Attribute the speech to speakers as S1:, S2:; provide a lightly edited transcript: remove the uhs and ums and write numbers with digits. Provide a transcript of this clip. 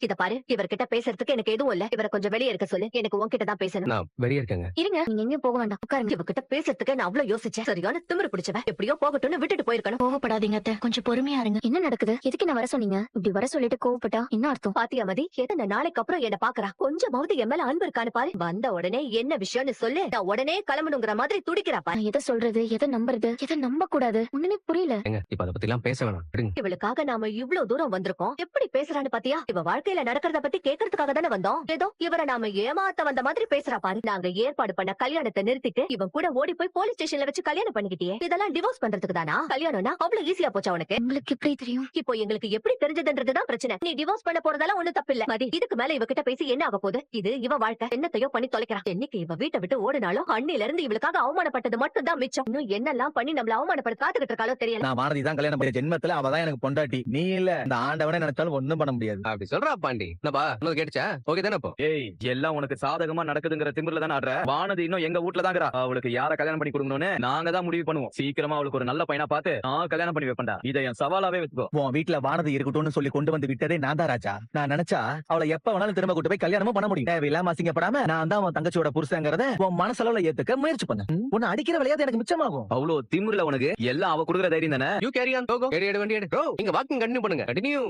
S1: இத பாரு, இவர்கிட்ட பேசுறதுக்கு எனக்கு எதுவும் இல்ல. இவரை கொஞ்சம் வெளியே இருக்க சொல்லு. எனக்கு உன்கிட்ட தான் பேசணும்.
S2: நான் வெளியே இருக்கேங்க.
S1: இருங்க, நீங்க எங்கேயும் போக வேண்டாம். உட்காருங்க. இவகிட்ட பேசுறதுக்கு நான் அவ்வளவு யோசிச்சேன். சரியான திமிரு பிடிச்சவ. எப்படியோ போகட்டும்னு விட்டுட்டு போயிருக்கணும்.
S3: கோவப்படாதீங்க அத்தை, கொஞ்சம் பொறுமையா இருங்க. என்ன நடக்குது? எதுக்கு என்ன வர சொன்னீங்க? இப்படி வர சொல்லிட்டு கோவப்பட்டா என்ன அர்த்தம்?
S1: பாத்தியா மதி, எத்தனை நாளைக்கு அப்புறம் என்ன பாக்குறா. கொஞ்சமாவது என் மேல அன்பு இருக்கான்னு பாரு. வந்த உடனே என்ன விஷயம்னு சொல்லு. நான் உடனே கிளம்பணுங்கிற மாதிரி துடிக்கிறா பாரு.
S3: நான் எதை சொல்றது, எதை நம்புறது, எதை நம்ப கூடாது ஒண்ணுமே புரியல.
S2: ஏங்க இப்ப அதை பத்தி எல்லாம் பேச வேணாம், விடுங்க.
S1: இவளுக்காக நாம இவ்ளோ தூரம் வந்திருக்கோம். எப்படி பேசுறான்னு பாத்தியா? இவ வாழ்க்கையில நடக்கிறத பத்தி கேக்குறதுக்காக தானே வந்தோம். ஏதோ இவரை நாம ஏமாத்த வந்த மாதிரி பேசுறா பாரு. நாங்க ஏற்பாடு பண்ண கல்யாணத்தை நிறுத்திட்டு இவன் கூட ஓடி போய் போலீஸ் ஸ்டேஷன்ல வச்சு கல்யாணம் பண்ணிக்கிட்டியே. இதெல்லாம் டிவோர்ஸ் பண்றதுக்கு தானா? கல்யாணம்னா அவ்வளவு ஈஸியா போச்சா உனக்கு?
S3: உங்களுக்கு எப்படி தெரியும்?
S1: இப்போ எங்களுக்கு எப்படி தெரிஞ்சதுன்றதுதான் பிரச்சனை. நீ டிவோர்ஸ் பண்ண போறதெல்லாம் ஒண்ணு தப்பு இல்ல மதி. இதுக்கு மேல இவகிட்ட பேசி என்ன ஆக போகுது? இது இவ வாழ்க்கை. என்னத்தையோ பண்ணி தொலைக்கிறா. என்னைக்கு இவ வீட்டை விட்டு ஓடினாலும் அண்ணில இருந்து இவளுக்காக அவமானப்பட்டது மட்டும் தான் மிச்சம். இன்னும் என்னெல்லாம் பண்ணி நம்மள அவமானப்படுத்த காத்துக்கிட்டு இருக்காளோ தெரியல.
S4: நான் வானதி தான் கல்யாணம் பண்ண ஜென்மத்துல அவதான் எனக்கு பொண்டாட்டி. நீ இல்ல. இந்த ஆண்டவனே நினைச்சாலும் ஒண்ணும் பண்ண முடியாது.
S2: அப்படி சொல்றா பாண்டி. என்னப்பா இன்னும் கேட்டுச்சா? ஓகே தானே இப்போ?
S4: ஏய், எல்லாம் உனக்கு சாதகமா நடக்குதுங்கிற திமிர்ல தான் ஆடுற. வானதி இன்னும் எங்க வீட்டுல தாங்கிறா. அவளுக்கு யார கல்யாணம் பண்ணி கொடுக்கணும்னு நாங்க தான் முடிவு பண்ணுவோம். சீக்கிரமா அவளுக்கு ஒரு நல்ல பையனா பார்த்து நான் கல்யாணம் பண்ணி வைப்பேன்டா. இதை என் சவாலாவே வச்சுக்கோ. உன் வீட்டுல வானதி இருக்கட்டும்னு சொல்லி கொண்டு வந்து விட்டதே நான் தான் ராஜா. நான் நினைச்சா அவளை எப்ப வேணாலும் திரும்ப கூட்டு போய் கல்யாணமும் பண்ண முடியும். தேவையில்லாம அசிங்கப்படாம நான் தான் உன் தங்கச்சியோட புருஷங்கிறத உன் மனசளவுல ஏத்துக்க முயற்சி பண்ண. உன்னை அடிக்கிற விளையாட்டு எனக்கு மிச்சமாகும். அவ்வளவு திமிர்ல உனக்கு எல்லாம் அவ கொடுக்குற தைரியம் தானே.
S2: You carry on, go go. Carry எடு, வண்டி எடு. Bro, நீங்க வாக்கிங் கண்டினியூ பண்ணுங்க. கண்டினியூ.